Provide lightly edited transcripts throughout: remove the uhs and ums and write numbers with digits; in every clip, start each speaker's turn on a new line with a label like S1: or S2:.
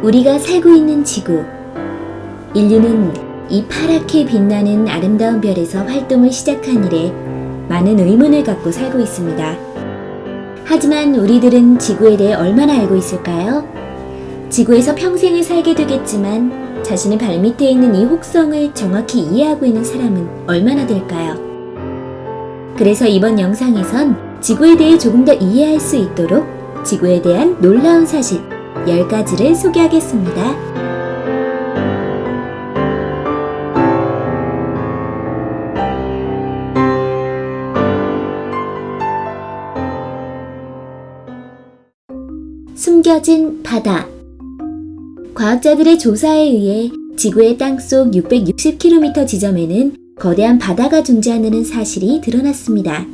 S1: 우리가 살고 있는 지구. 인류는 이 파랗게 빛나는 아름다운 별에서 활동을 시작한 이래 많은 의문을 갖고 살고 있습니다. 하지만 우리들은 지구에 대해 얼마나 알고 있을까요? 지구에서 평생을 살게 되겠지만 자신의 발밑에 있는 이 혹성을 정확히 이해하고 있는 사람은 얼마나 될까요? 그래서 이번 영상에선 지구에 대해 조금 더 이해할 수 있도록 지구에 대한 놀라운 사실 10가지를 소개하겠습니다. 숨겨진 바다. 과학자들의 조사에 의해 지구의 땅속 660km 지점에는 거대한 바다가 존재한다는 사실이 드러났습니다.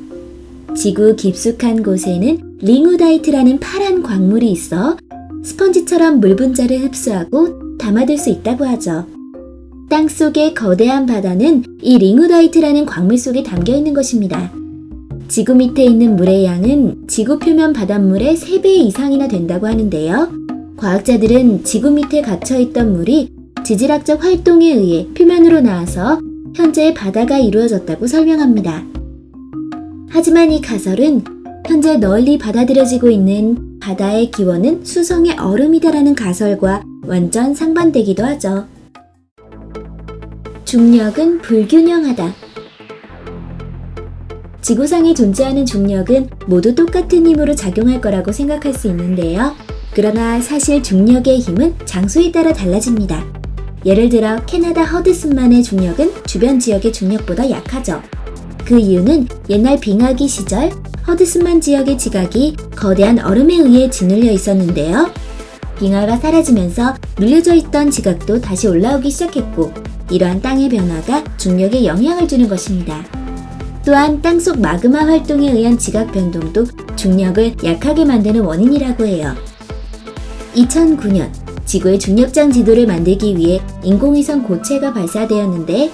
S1: 지구 깊숙한 곳에는 링우다이트라는 파란 광물이 있어 스펀지처럼 물 분자를 흡수하고 담아둘 수 있다고 하죠. 땅속의 거대한 바다는 이 링우다이트라는 광물 속에 담겨 있는 것입니다. 지구 밑에 있는 물의 양은 지구 표면 바닷물의 3배 이상이나 된다고 하는데요. 과학자들은 지구 밑에 갇혀있던 물이 지질학적 활동에 의해 표면으로 나와서 현재 바다가 이루어졌다고 설명합니다. 하지만 이 가설은 현재 널리 받아들여지고 있는 바다의 기원은 수성의 얼음이다라는 가설과 완전 상반되기도 하죠. 중력은 불균형하다. 지구상에 존재하는 중력은 모두 똑같은 힘으로 작용할 거라고 생각할 수 있는데요. 그러나 사실 중력의 힘은 장소에 따라 달라집니다. 예를 들어 캐나다 허드슨만의 중력은 주변 지역의 중력보다 약하죠. 그 이유는 옛날 빙하기 시절 허드슨만 지역의 지각이 거대한 얼음에 의해 짓눌려 있었는데요. 빙하가 사라지면서 눌려져 있던 지각도 다시 올라오기 시작했고, 이러한 땅의 변화가 중력에 영향을 주는 것입니다. 또한 땅속 마그마 활동에 의한 지각 변동도 중력을 약하게 만드는 원인이라고 해요. 2009년 지구의 중력장 지도를 만들기 위해 인공위성 고체가 발사되었는데,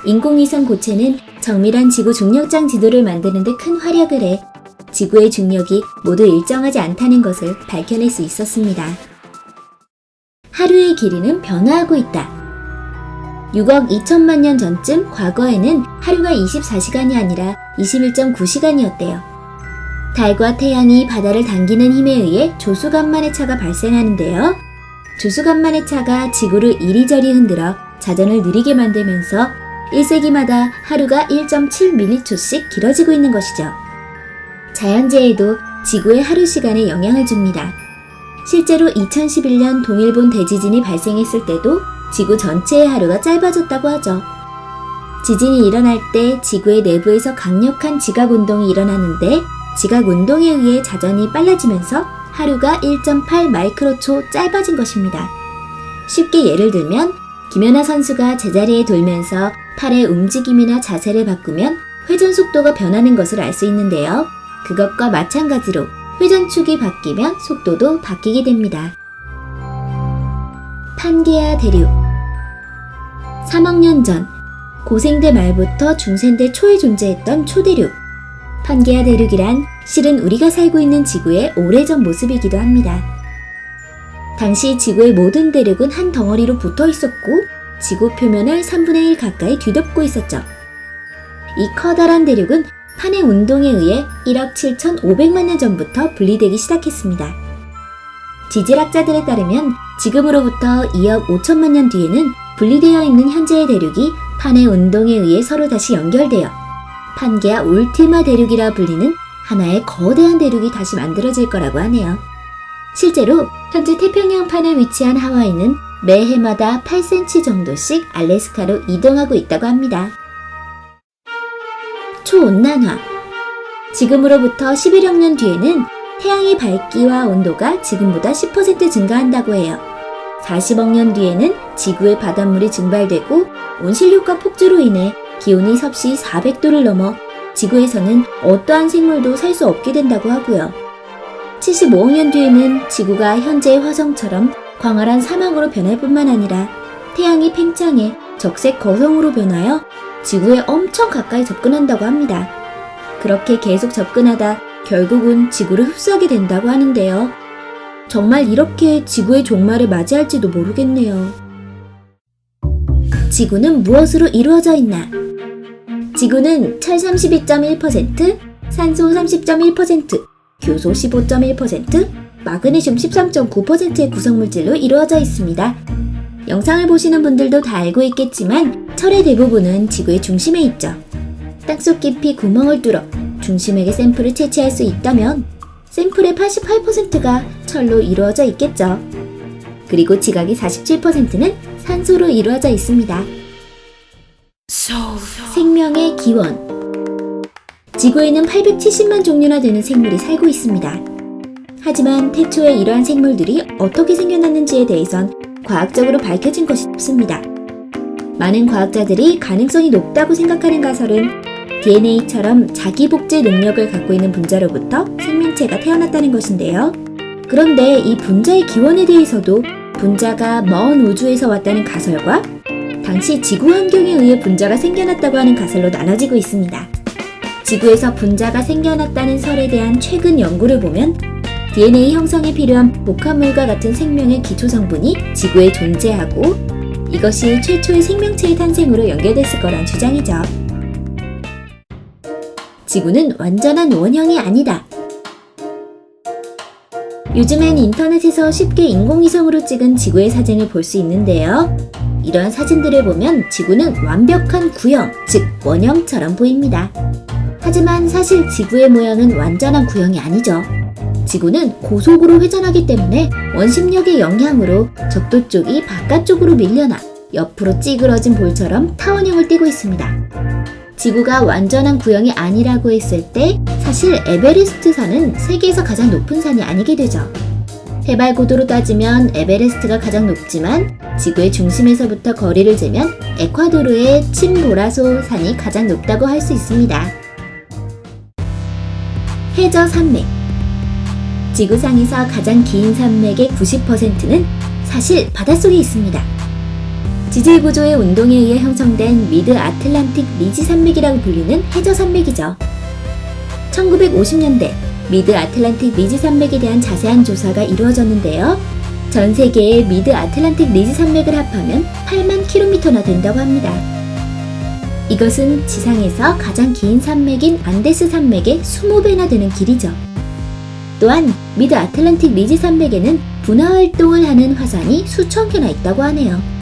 S1: 인공위성 고체는 정밀한 지구 중력장 지도를 만드는 데 큰 활약을 해 지구의 중력이 모두 일정하지 않다는 것을 밝혀낼 수 있었습니다. 하루의 길이는 변화하고 있다. 6억 2천만 년 전쯤 과거에는 하루가 24시간이 아니라 21.9시간이었대요. 달과 태양이 바다를 당기는 힘에 의해 조수간만의 차가 발생하는데요. 조수간만의 차가 지구를 이리저리 흔들어 자전을 느리게 만들면서 1세기마다 하루가 1.7m초씩 길어지고 있는 것이죠. 자연재해도 지구의 하루 시간에 영향을 줍니다. 실제로 2011년 동일본 대지진이 발생했을 때도 지구 전체의 하루가 짧아졌다고 하죠. 지진이 일어날 때 지구의 내부에서 강력한 지각운동이 일어나는데, 지각운동에 의해 자전이 빨라지면서 하루가 1.8 마이크로초 짧아진 것입니다. 쉽게 예를 들면 김연아 선수가 제자리에 돌면서 팔의 움직임이나 자세를 바꾸면 회전 속도가 변하는 것을 알 수 있는데요. 그것과 마찬가지로 회전축이 바뀌면 속도도 바뀌게 됩니다. 판게아 대륙. 3억 년 전 고생대 말부터 중생대 초에 존재했던 초대륙. 판게아 대륙이란 실은 우리가 살고 있는 지구의 오래전 모습이기도 합니다. 당시 지구의 모든 대륙은 한 덩어리로 붙어 있었고 지구 표면을 3분의 1 가까이 뒤덮고 있었죠. 이 커다란 대륙은 판의 운동에 의해 1억 7,500만 년 전부터 분리되기 시작했습니다. 지질학자들에 따르면 지금으로부터 2억 5천만 년 뒤에는 분리되어 있는 현재의 대륙이 판의 운동에 의해 서로 다시 연결되어 판게아 울티마 대륙이라 불리는 하나의 거대한 대륙이 다시 만들어질 거라고 하네요. 실제로 현재 태평양판에 위치한 하와이는 매 해마다 8cm 정도씩 알래스카로 이동하고 있다고 합니다. 초온난화. 지금으로부터 11억 년 뒤에는 태양의 밝기와 온도가 지금보다 10% 증가한다고 해요. 40억 년 뒤에는 지구의 바닷물이 증발되고 온실효과 폭주로 인해 기온이 섭씨 400도를 넘어 지구에서는 어떠한 생물도 살 수 없게 된다고 하고요. 75억 년 뒤에는 지구가 현재의 화성처럼 광활한 사막으로 변할 뿐만 아니라 태양이 팽창해 적색 거성으로 변하여 지구에 엄청 가까이 접근한다고 합니다. 그렇게 계속 접근하다 결국은 지구를 흡수하게 된다고 하는데요. 정말 이렇게 지구의 종말을 맞이할지도 모르겠네요. 지구는 무엇으로 이루어져 있나? 지구는 철 32.1%, 산소 30.1%, 교소 15.1%, 마그네슘 13.9%의 구성물질로 이루어져 있습니다. 영상을 보시는 분들도 다 알고 있겠지만 철의 대부분은 지구의 중심에 있죠. 땅속 깊이 구멍을 뚫어 중심에게 샘플을 채취할 수 있다면 샘플의 88%가 철로 이루어져 있겠죠. 그리고 지각의 47%는 산소로 이루어져 있습니다. 생명의 기원. 지구에는 870만 종류나 되는 생물이 살고 있습니다. 하지만 태초에 이러한 생물들이 어떻게 생겨났는지에 대해선 과학적으로 밝혀진 것이 없습니다. 많은 과학자들이 가능성이 높다고 생각하는 가설은 DNA처럼 자기 복제 능력을 갖고 있는 분자로부터 생명체가 태어났다는 것인데요. 그런데 이 분자의 기원에 대해서도 분자가 먼 우주에서 왔다는 가설과 당시 지구 환경에 의해 분자가 생겨났다고 하는 가설로 나눠지고 있습니다. 지구에서 분자가 생겨났다는 설에 대한 최근 연구를 보면 DNA 형성에 필요한 복합물과 같은 생명의 기초 성분이 지구에 존재하고 이것이 최초의 생명체의 탄생으로 연결됐을 거란 주장이죠. 지구는 완전한 원형이 아니다. 요즘엔 인터넷에서 쉽게 인공위성으로 찍은 지구의 사진을 볼 수 있는데요. 이러한 사진들을 보면 지구는 완벽한 구형, 즉 원형처럼 보입니다. 하지만 사실 지구의 모양은 완전한 구형이 아니죠. 지구는 고속으로 회전하기 때문에 원심력의 영향으로 적도 쪽이 바깥쪽으로 밀려나 옆으로 찌그러진 볼처럼 타원형을 띠고 있습니다. 지구가 완전한 구형이 아니라고 했을 때 사실 에베레스트 산은 세계에서 가장 높은 산이 아니게 되죠. 해발 고도로 따지면 에베레스트가 가장 높지만 지구의 중심에서부터 거리를 재면 에콰도르의 침보라소 산이 가장 높다고 할 수 있습니다. 해저 산맥. 지구상에서 가장 긴 산맥의 90%는 사실 바닷속에 있습니다. 지질 구조의 운동에 의해 형성된 미드 아틀란틱 리지 산맥이라고 불리는 해저 산맥이죠. 1950년대 미드 아틀란틱 리지 산맥에 대한 자세한 조사가 이루어졌는데요. 전 세계의 미드 아틀란틱 리지 산맥을 합하면 8만 킬로미터나 된다고 합니다. 이것은 지상에서 가장 긴 산맥인 안데스 산맥의 20배나 되는 길이죠. 또한 미드 아틀란틱 리지 산맥에는 분화 활동을 하는 화산이 수천 개나 있다고 하네요.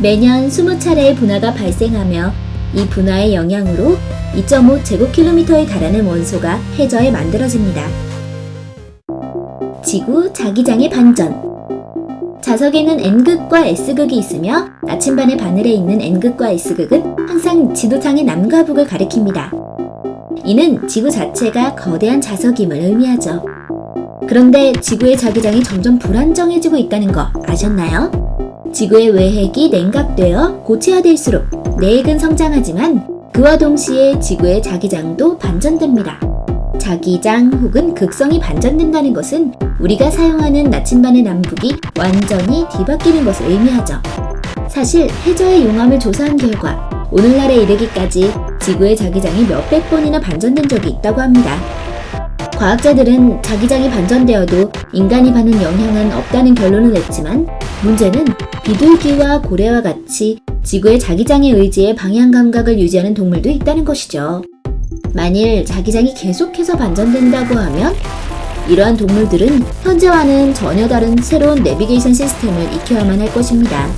S1: 매년 20차례의 분화가 발생하며 이 분화의 영향으로 2.5제곱킬로미터에 달하는 원소가 해저에 만들어집니다. 지구 자기장의 반전. 자석에는 N극과 S극이 있으며 나침반의 바늘에 있는 N극과 S극은 항상 지도상의 남과 북을 가리킵니다. 이는 지구 자체가 거대한 자석임을 의미하죠. 그런데 지구의 자기장이 점점 불안정해지고 있다는 거 아셨나요? 지구의 외핵이 냉각되어 고체화될수록 내핵은 성장하지만 그와 동시에 지구의 자기장도 반전됩니다. 자기장 혹은 극성이 반전된다는 것은 우리가 사용하는 나침반의 남북이 완전히 뒤바뀌는 것을 의미하죠. 사실 해저의 용암을 조사한 결과 오늘날에 이르기까지 지구의 자기장이 몇백 번이나 반전된 적이 있다고 합니다. 과학자들은 자기장이 반전되어도 인간이 받는 영향은 없다는 결론을 냈지만 문제는 비둘기와 고래와 같이 지구의 자기장에 의지해 방향 감각을 유지하는 동물도 있다는 것이죠. 만일 자기장이 계속해서 반전된다고 하면 이러한 동물들은 현재와는 전혀 다른 새로운 내비게이션 시스템을 익혀야만 할 것입니다.